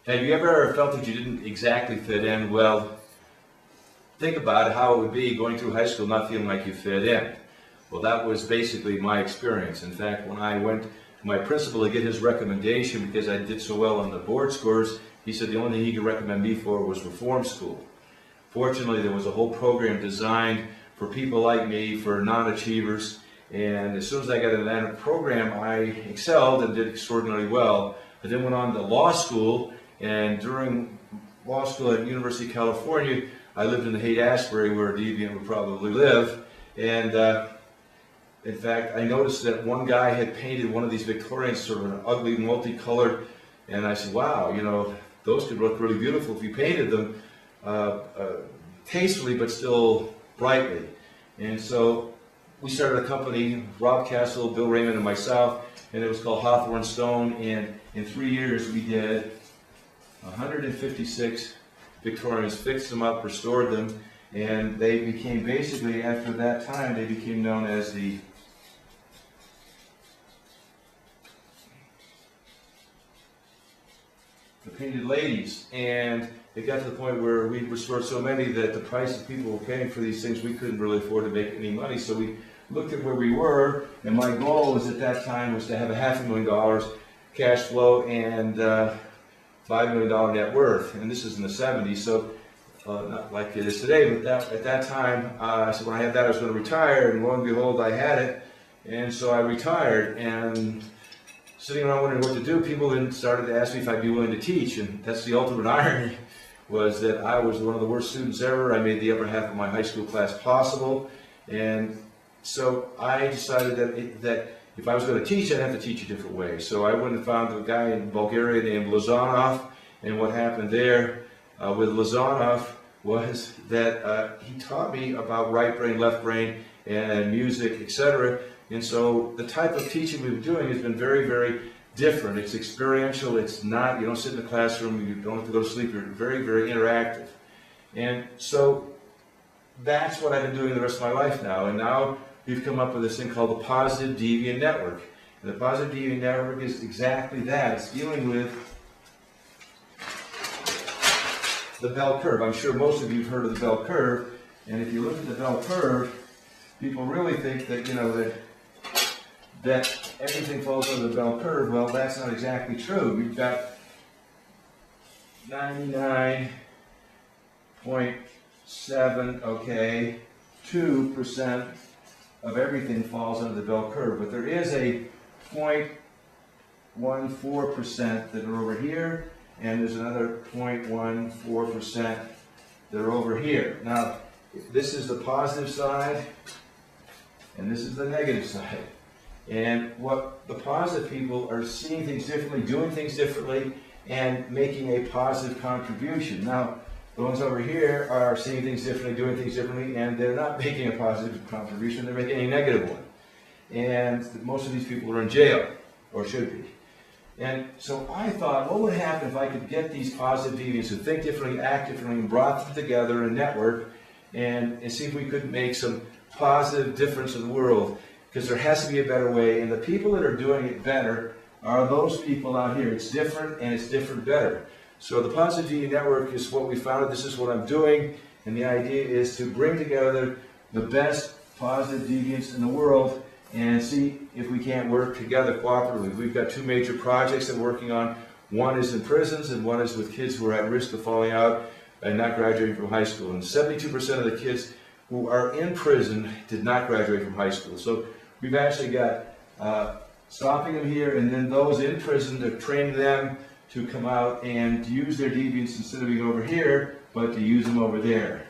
Have you ever felt that you didn't exactly fit in? Well, think about how it would be going through high school not feeling like you fit in. Well, that was basically my experience. In fact, when I went to my principal to get his recommendation because I did so well on the board scores, he said the only thing he could recommend me for was reform school. Fortunately, there was a whole program designed for people like me, for non-achievers, and as soon as I got into that program, I excelled and did extraordinarily well. I then went on to law school, and during law school at University of California, I lived in the Haight-Ashbury where a deviant would probably live, and in fact, I noticed that one guy had painted one of these Victorians, sort of an ugly, multicolored, and I said, wow, you know, those could look really beautiful if you painted them tastefully but still brightly. And so we started a company, Rob Castle, Bill Raymond, and myself, and it was called Hawthorne Stone, and in 3 years we did 156 Victorians, fixed them up, restored them, and they became basically, after that time, they became known as the Painted Ladies. And it got to the point where we restored so many that the price that people were paying for these things, we couldn't really afford to make any money. So we looked at where we were, and my goal was at that time was to have $500,000 cash flow and $5 million net worth. And this is in the 70s, so not like it is today, but at that time, I said when I had that I was going to retire, and lo and behold I had it, and so I retired. And sitting around wondering what to do, people then started to ask me if I'd be willing to teach, and that's the ultimate irony, was that I was one of the worst students ever. I made the upper half of my high school class possible, and so I decided that if I was going to teach, I'd have to teach a different way. So I went and found a guy in Bulgaria named Lazanov, and what happened there with Lazanov was that he taught me about right brain, left brain, and music, etc. And so the type of teaching we've been doing has been very, very different. It's experiential. It's not, you don't sit in the classroom, you don't have to go to sleep. You're very, very interactive. And so that's what I've been doing the rest of my life now. And now we've come up with this thing called the Positive Deviant Network. And the Positive Deviant Network is exactly that. It's dealing with the bell curve. I'm sure most of you have heard of the bell curve. And if you look at the bell curve, people really think that, you know, that everything falls under the bell curve. Well, that's not exactly true. We've got 99.7, okay, 2% of everything falls under the bell curve. But there is a 0.14% that are over here, and there's another 0.14% that are over here. Now, this is the positive side, and this is the negative side. And what the positive people are seeing things differently, doing things differently, and making a positive contribution. Now, the ones over here are seeing things differently, doing things differently, and they're not making a positive contribution, they're making a negative one. And most of these people are in jail, or should be. And so I thought, what would happen if I could get these positive deviants who think differently, act differently, and brought them together in a network, and see if we could make some positive difference in the world. Because there has to be a better way, and the people that are doing it better are those people out here. It's different, and it's different better. So the Positive Deviant Network is what we founded. This is what I'm doing, and the idea is to bring together the best positive deviants in the world and see if we can't work together cooperatively. We've got two major projects that we're working on. One is in prisons, and one is with kids who are at risk of falling out and not graduating from high school. And 72% of the kids who are in prison did not graduate from high school. So we've actually got stopping them here, and then those in prison, to train them to come out and use their deviants instead of being over here, but to use them over there.